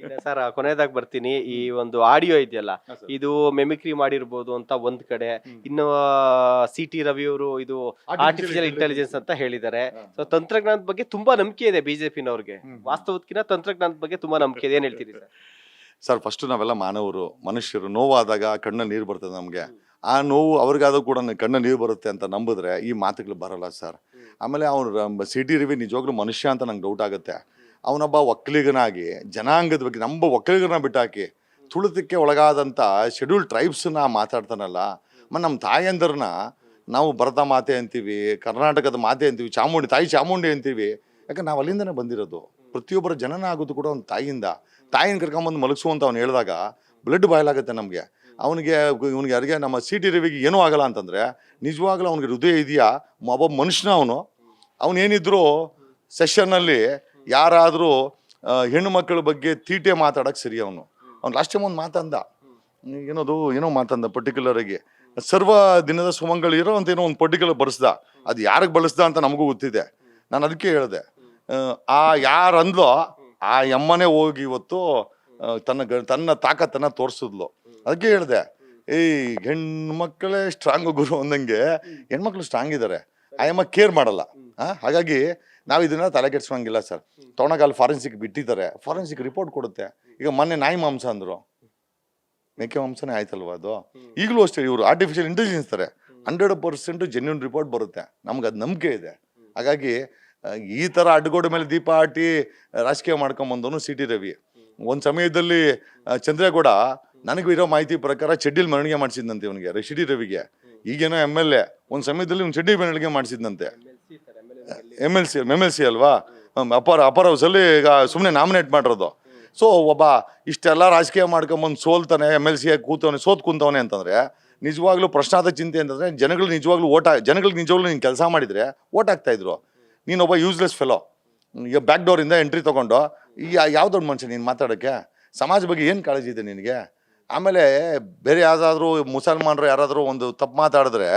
ಈಗ ಸರ್ ಕೊನೆಯದಾಗಿ ಬರ್ತೀನಿ. ಈ ಒಂದು ಆಡಿಯೋ ಇದೆಯಲ್ಲ, ಇದು ಮೆಮಿಕ್ರಿ ಮಾಡಿರ್ಬೋದು ಅಂತ ಒಂದ್ ಕಡೆ, ಇನ್ನು ಸಿ ಟಿ ರವಿ ಅವರು ಇದು ಆರ್ಟಿಫಿಷಿಯಲ್ ಇಂಟೆಲಿಜೆನ್ಸ್ ಅಂತ ಹೇಳಿದ್ದಾರೆ. ಸೊ ತಂತ್ರಜ್ಞಾನದ ಬಗ್ಗೆ ತುಂಬಾ ನಂಬಿಕೆ ಇದೆ ಬಿಜೆಪಿನವ್ರಿಗೆ, ವಾಸ್ತವಕ್ಕಿಂತ ತಂತ್ರಜ್ಞಾನದ ಬಗ್ಗೆ ತುಂಬಾ ನಂಬಿಕೆ ಇದೆ. ಏನ್ ಹೇಳ್ತೀರಿ ಸರ್? ಸರ್, ಫಸ್ಟ್ ನಾವೆಲ್ಲ ಮಾನವರು, ಮನುಷ್ಯರು. ನೋವಾದಾಗ ಕಣ್ಣಲ್ಲಿ ನೀರು ಬರ್ತದೆ ನಮಗೆ. ಆ ನೋವು ಅವ್ರಿಗಾದ್ರೂ ಕೂಡ ಕಣ್ಣಲ್ಲಿ ನೀರು ಬರುತ್ತೆ ಅಂತ ನಂಬಿದ್ರೆ ಈ ಮಾತುಗಳು ಬರಲ್ಲ ಸರ್. ಆಮೇಲೆ ಅವ್ನು ಸಿ ಟಿ ರವಿ ನಿಜವಾಗ್ಲೂ ಮನುಷ್ಯ ಅಂತ ನಂಗೆ ಡೌಟ್ ಆಗುತ್ತೆ. ಅವನೊಬ್ಬ ಒಕ್ಕಲಿಗನಾಗಿ ಜನಾಂಗದ ಬಗ್ಗೆ ನಮ್ಮ ಒಕ್ಕಲಿಗರನ್ನ ಬಿಟ್ಟಾಕಿ ತುಳಿತಕ್ಕೆ ಒಳಗಾದಂಥ ಶೆಡ್ಯೂಲ್ ಟ್ರೈಬ್ಸನ್ನ ಮಾತಾಡ್ತಾನಲ್ಲ. ನಮ್ಮ ತಾಯಂದಿರನ್ನ ನಾವು ಭರತ ಮಾತೆ ಅಂತೀವಿ, ಕರ್ನಾಟಕದ ಮಾತೆ ಅಂತೀವಿ, ತಾಯಿ ಚಾಮುಂಡಿ ಅಂತೀವಿ. ಯಾಕಂದ್ರೆ ನಾವು ಅಲ್ಲಿಂದನೇ ಬಂದಿರೋದು. ಪ್ರತಿಯೊಬ್ಬರ ಜನನ ಆಗೋದು ಕೂಡ ಒಂದು ತಾಯಿಯಿಂದ. ತಾಯಿನ ಕರ್ಕೊಂಬಂದು ಮಲಗಿಸುವಂತ ಅವ್ನು ಹೇಳಿದಾಗ ಬ್ಲಡ್ ಬಾಯ್ಲಾಗುತ್ತೆ ನಮಗೆ. ಇವನಿಗೆ ಯಾರಿಗೆ ನಮ್ಮ ಸಿ ಟಿ ರವಿಗೆ ಏನೂ ಆಗಲ್ಲ ಅಂತಂದರೆ ನಿಜವಾಗ್ಲೂ ಅವ್ನಿಗೆ ಹೃದಯ ಇದೆಯಾ? ಒಬ್ಬ ಮನುಷ್ಯನ ಅವನೇನಿದ್ರು ಸೆಷನ್ನಲ್ಲಿ ಯಾರಾದರೂ ಹೆಣ್ಣು ಮಕ್ಕಳ ಬಗ್ಗೆ ತೀಟೆ ಮಾತಾಡೋಕ್ಕೆ ಸರಿ. ಅವ್ನು ಲಾಸ್ಟ್ ಟೈಮ್ ಒಂದು ಮಾತಂದ, ಏನೋ ಮಾತಂದ ಪರ್ಟಿಕ್ಯುಲರ್ ಆಗಿ ಸರ್ವ ದಿನದ ಸುಮಂಗಳು ಇರೋ ಅಂತ ಏನೋ ಒಂದು ಪರ್ಟಿಕ್ಯುಲರ್ ಬಳಸ್ದ. ಅದು ಯಾರಿಗೆ ಬಳಸ್ದ ಅಂತ ನಮಗೂ ಗೊತ್ತಿದೆ. ನಾನು ಅದಕ್ಕೆ ಹೇಳಿದೆ, ಯಾರಂದ್ಲೋ ಆ ಅಮ್ಮನೇ ಹೋಗಿ ಇವತ್ತು ತನ್ನ ತಾಕತ್ತನ್ನ ತೋರಿಸಿದ್ಲು. ಅದಕ್ಕೆ ಹೇಳಿದೆ, ಹೆಣ್ಮಕ್ಳೇ ಸ್ಟ್ರಾಂಗ್ ಗುರು ಅಂದಂಗೆ ಹೆಣ್ಮಕ್ಳು ಸ್ಟ್ರಾಂಗ್ ಇದ್ದಾರೆ. ಆ ಅಮ್ಮ ಕೇರ್ ಮಾಡಲ್ಲ. ಹಾಗಾಗಿ ನಾವು ಇದನ್ನ ತಲೆ ಕೆಡ್ಸೋಂಗಿಲ್ಲ ಸರ್. ತೊಗೊಂಡಾಗ ಫಾರೆನ್ಸಿಕ್ ಬಿಟ್ಟಿದ್ದಾರೆ, ಫಾರೆನ್ಸಿಕ್ ರಿಪೋರ್ಟ್ ಕೊಡುತ್ತೆ. ಈಗ ಮೊನ್ನೆ ನಾಯಿ ಮಾಂಸ ಅಂದ್ರು, ಮೇಕೆ ಮಾಂಸನೇ ಆಯ್ತಲ್ವ ಅದು. ಈಗಲೂ ಅಷ್ಟೇ ಇವರು ಆರ್ಟಿಫಿಷಿಯಲ್ ಇಂಟೆಲಿಜೆನ್ಸ್ ತಾರೆ 100% ಜೆನ್ಯೂನ್ ರಿಪೋರ್ಟ್ ಬರುತ್ತೆ. ನಮ್ಗೆ ಅದು ನಂಬಿಕೆ ಇದೆ. ಹಾಗಾಗಿ ಈ ಥರ ಅಡ್ಗೋಡೆ ಮೇಲೆ ದೀಪ ಹಾಟಿ ರಾಜಕೀಯ ಮಾಡ್ಕೊಂಬಂದವನು ಸಿ ಟಿ ರವಿ. ಒಂದು ಸಮಯದಲ್ಲಿ ಚಂದ್ರೇಗೌಡ ನನಗೂ ಇರೋ ಮಾಹಿತಿ ಪ್ರಕಾರ ಚಡ್ಡಿಲ್ ಮೆರವಣಿಗೆ ಮಾಡಿಸಿದ್ನಂತೆ ಇವನಿಗೆ, ಸಿ ಟಿ ರವಿಗೆ. ಈಗೇನೋ MLA ಒಂದು ಸಮಯದಲ್ಲಿ ಒಂದು ಚಡ್ಡಿ ಮೆರವಣಿಗೆ ಮಾಡಿಸಿದ್ನಂತೆ. MLC ಅಲ್ವಾ, ಅಪರ ಹೌಸಲ್ಲಿ ಈಗ ಸುಮ್ಮನೆ ನಾಮಿನೇಟ್ ಮಾಡಿರೋದು. ಸೊ ಒಬ್ಬ ಇಷ್ಟೆಲ್ಲ ರಾಜಕೀಯ ಮಾಡ್ಕೊಂಬಂದು ಸೋಲ್ತಾನೆ, MLC ಆಗಿ ಸೋತ್ ಕೂತವನೆ ಅಂತಂದ್ರೆ ನಿಜವಾಗ್ಲೂ ಪ್ರಶ್ನಾರ್ಥ ಚಿಂತೆ ಅಂತಂದ್ರೆ ಜನಗಳು ನಿಜವಾಗ್ಲೂ ನೀನು ಕೆಲಸ ಮಾಡಿದ್ರೆ ಓಟ್ ಆಗ್ತಾ ಇದ್ರು. ನೀನೊಬ್ಬ ಯೂಸ್ಲೆಸ್ ಫೆಲೋ, ಈಗ ಬ್ಯಾಕ್ ಡೋರಿಂದ ಎಂಟ್ರಿ ತೊಗೊಂಡು ಯಾವ ದೊಡ್ಡ ಮನುಷ್ಯ ನೀನು ಮಾತಾಡೋಕ್ಕೆ? ಸಮಾಜ ಬಗ್ಗೆ ಏನು ಕಾಳಜಿ ಇದೆ ನಿನಗೆ? ಆಮೇಲೆ ಬೇರೆ ಯಾವ್ದಾದ್ರು ಮುಸಲ್ಮಾನರು ಯಾರಾದರೂ ಒಂದು ತಪ್ಪು ಮಾತಾಡಿದ್ರೆ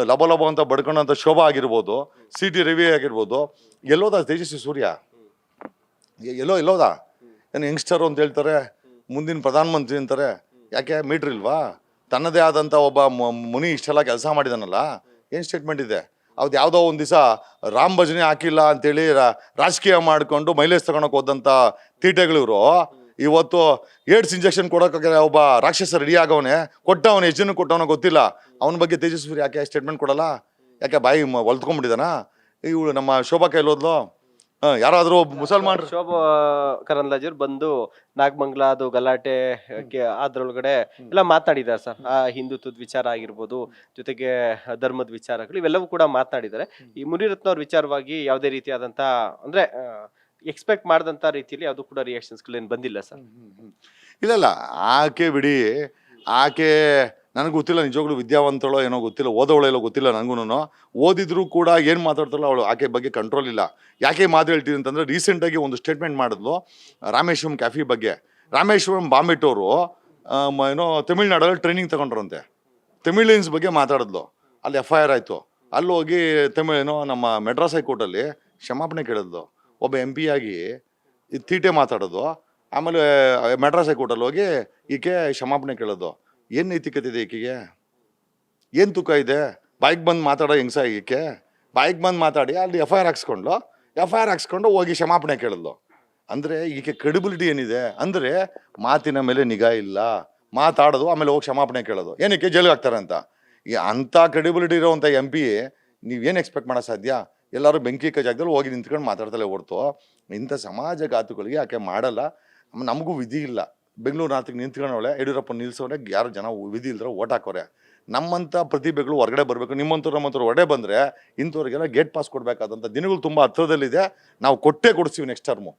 ಲಬ ಅಂತ ಬಡ್ಕೊಂಡಂಥ ಶೋಭಾ ಆಗಿರ್ಬೋದು, ಸಿ ಟಿ ರವಿ ಆಗಿರ್ಬೋದು, ಎಲ್ಲೋದ ತೇಜಸ್ವಿ ಸೂರ್ಯ? ಎಲ್ಲೋದ? ಏನು ಯಂಗ್ಸ್ಟರು ಅಂತ ಹೇಳ್ತಾರೆ, ಮುಂದಿನ ಪ್ರಧಾನಮಂತ್ರಿ ಅಂತಾರೆ. ಯಾಕೆ ಮೀಟ್ರ್ ಇಲ್ವಾ? ತನ್ನದೇ ಆದಂಥ ಒಬ್ಬ ಮುನಿ ಇಷ್ಟೆಲ್ಲ ಕೆಲಸ ಮಾಡಿದಾನಲ್ಲ, ಏನು ಸ್ಟೇಟ್ಮೆಂಟ್ ಇದೆ? ಅವ್ದು ಯಾವುದೋ ಒಂದು ದಿವಸ ರಾಮ್ ಭಜನೆ ಹಾಕಿಲ್ಲ ಅಂತೇಳಿ ರಾಜಕೀಯ ಮಾಡಿಕೊಂಡು ಮೈಲೇಜ್ ತಗೊಳಕ್ ಹೋದಂಥ ತೀಟೆಗಳಿವರು ಇವತ್ತು ಏಡ್ಸ್ ಇಂಜೆಕ್ಷನ್ ಕೊಡೋಕೆ ಒಬ್ಬ ರಾಕ್ಷಸ ರೆಡಿ ಆಗವನೆ, ಕೊಟ್ಟವನು ಎಷ್ಟು ಜನ ಕೊಟ್ಟವನ ಗೊತ್ತಿಲ್ಲ. ಅವನ ಬಗ್ಗೆ ತೇಜಸ್ವಿ ಯಾಕೆ ಸ್ಟೇಟ್ಮೆಂಟ್ ಕೊಡಲ್ಲ? ಯಾಕೆ ಬಾಯಿ ಹೊಲ್ತ್ಕೊಂಡ್ಬಿಟ್ಟಿದಾನ? ಇವಳು ನಮ್ಮ ಶೋಭಾ ಕೈಲೋದ್ಲು. ಯಾರಾದರೂ ಮುಸಲ್ಮಾನರು ಶೋಭಾ ಕರಂದ್ಲಾಜೆ ಬಂದು ನಾಗಮಂಗಲ ಅದು ಗಲಾಟೆ ಅದ್ರೊಳಗಡೆ ಎಲ್ಲ ಮಾತನಾಡಿದ್ದಾರೆ ಸರ್. ಆ ಹಿಂದುತ್ವದ ವಿಚಾರ ಆಗಿರ್ಬೋದು, ಜೊತೆಗೆ ಧರ್ಮದ ವಿಚಾರಗಳು ಇವೆಲ್ಲವೂ ಕೂಡ ಮಾತನಾಡಿದ್ದಾರೆ. ಈ ಮುನಿರತ್ನ ಅವ್ರ ವಿಚಾರವಾಗಿ ಯಾವುದೇ ರೀತಿಯಾದಂತ ಅಂದ್ರೆ ಎಕ್ಸ್ಪೆಕ್ಟ್ ಮಾಡಿದಂತ ರೀತಿಯಲ್ಲಿ ಯಾವುದು ಕೂಡ ರಿಯಾಕ್ಷನ್ಸ್ಗಳೇನು ಬಂದಿಲ್ಲ ಸರ್. ಇಲ್ಲ, ಆಕೆ ಬಿಡಿ, ಆಕೆ ನನಗೆ ಗೊತ್ತಿಲ್ಲ ನಿಜವಾಗ್ಲೂ ವಿದ್ಯಾವಂತಳೋ ಏನೋ ಗೊತ್ತಿಲ್ಲ, ಓದೋಳೆಲ್ಲೋ ಗೊತ್ತಿಲ್ಲ ನನಗೂ. ಓದಿದ್ರು ಕೂಡ ಏನು ಮಾತಾಡ್ತಾರಲ್ಲ ಅವಳು, ಆಕೆ ಬಗ್ಗೆ ಕಂಟ್ರೋಲ್ ಇಲ್ಲ. ಯಾಕೆ ಮಾತು ಹೇಳ್ತೀನಿ ಅಂತಂದರೆ, ರೀಸೆಂಟಾಗಿ ಒಂದು ಸ್ಟೇಟ್ಮೆಂಟ್ ಮಾಡಿದ್ಲು ರಾಮೇಶ್ವರಂ ಕ್ಯಾಫಿ ಬಗ್ಗೆ. ರಾಮೇಶ್ವರಂ ಬಾಂಬಿಟ್ಟವರು ಏನೋ ತಮಿಳ್ನಾಡಲ್ಲಿ ಟ್ರೈನಿಂಗ್ ತಗೊಂಡ್ರಂತೆ, ತಮಿಳಿಯನ್ಸ್ ಬಗ್ಗೆ ಮಾತಾಡಿದ್ಲು. ಅಲ್ಲಿ FIR ಆಯಿತು. ಅಲ್ಲಿ ಹೋಗಿ ನಮ್ಮ ಮೆಡ್ರಾಸ್ ಹೈಕೋರ್ಟಲ್ಲಿ ಕ್ಷಮಾಪಣೆ ಕೇಳಿದ್ಲು. ಒಬ್ಬ MP ಆಗಿ ತೀಟೆ ಮಾತಾಡೋದು, ಆಮೇಲೆ ಮೆಡ್ರಾಸ್ ಹೈಕೋರ್ಟಲ್ಲಿ ಹೋಗಿ ಈಕೆ ಕ್ಷಮಾಪಣೆ ಕೇಳೋದು. ಏನು ನೈತಿಕತೆ ಇದೆ ಈಕೆಗೆ? ಏನು ತೂಕ ಇದೆ? ಬಾಯಿಗೆ ಬಂದು ಮಾತಾಡೋ ಹೆಂಗ್ಸ ಈಕೆ? ಬಾಯಿಗೆ ಬಂದು ಮಾತಾಡಿ ಅಲ್ಲಿ FIR ಹಾಕ್ಸ್ಕೊಂಡು ಹೋಗಿ ಕ್ಷಮಾಪಣೆ ಕೇಳಿದ್ಲು. ಅಂದರೆ ಈಕೆ ಕ್ರೆಡಿಬಿಲಿಟಿ ಏನಿದೆ ಅಂದರೆ ಮಾತಿನ ಮೇಲೆ ನಿಗಾ ಇಲ್ಲ, ಮಾತಾಡೋದು ಆಮೇಲೆ ಹೋಗಿ ಕ್ಷಮಾಪಣೆ ಕೇಳೋದು. ಏನಕ್ಕೆ ಜೈಲಿಗೆ ಹಾಕ್ತಾರೆ ಅಂತ? ಈ ಅಂಥ ಕ್ರೆಡಿಬಿಲಿಟಿ ಇರೋವಂಥ MP ನೀವೇನು ಎಕ್ಸ್ಪೆಕ್ಟ್ ಮಾಡೋ ಸಾಧ್ಯ? ಎಲ್ಲರೂ ಬೆಂಕಿ ಜಾಗದಲ್ಲಿ ಹೋಗಿ ನಿಂತ್ಕೊಂಡು ಮಾತಾಡ್ತಲೇ ಹೊರ್ತು ಇಂಥ ಸಮಾಜಘಾತುಗಳಿಗೆ ಆಕೆ ಮಾಡಲ್ಲ. ನಮಗೂ ವಿಧಿ ಇಲ್ಲ. ಬೆಂಗಳೂರು ನಾರ್ತಿಗೆ ನಿಂತ್ಕೊಂಡವಳೆ, ಯಡಿಯೂರಪ್ಪ ನಿಲ್ಸೋರೆ, ಯಾರು ಜನ ವಿಧಿ ಇಲ್ದ್ರೆ ಓಟ್ ಹಾಕೋರೆ. ನಮ್ಮಂಥ ಪ್ರತಿಭೆಗಳು ಹೊರಗಡೆ ಬರಬೇಕು. ನಮ್ಮಂಥವ್ರು ಹೊರಗಡೆ ಬಂದರೆ ಇಂಥವ್ರಿಗೆಲ್ಲ ಗೇಟ್ ಪಾಸ್ ಕೊಡಬೇಕಾದಂಥ ದಿನಗಳು ತುಂಬ ಹತ್ರದಲ್ಲಿದೆ. ನಾವು ಕೊಡ್ತೀವಿ ನೆಕ್ಸ್ಟ್ ಟರ್ಮು.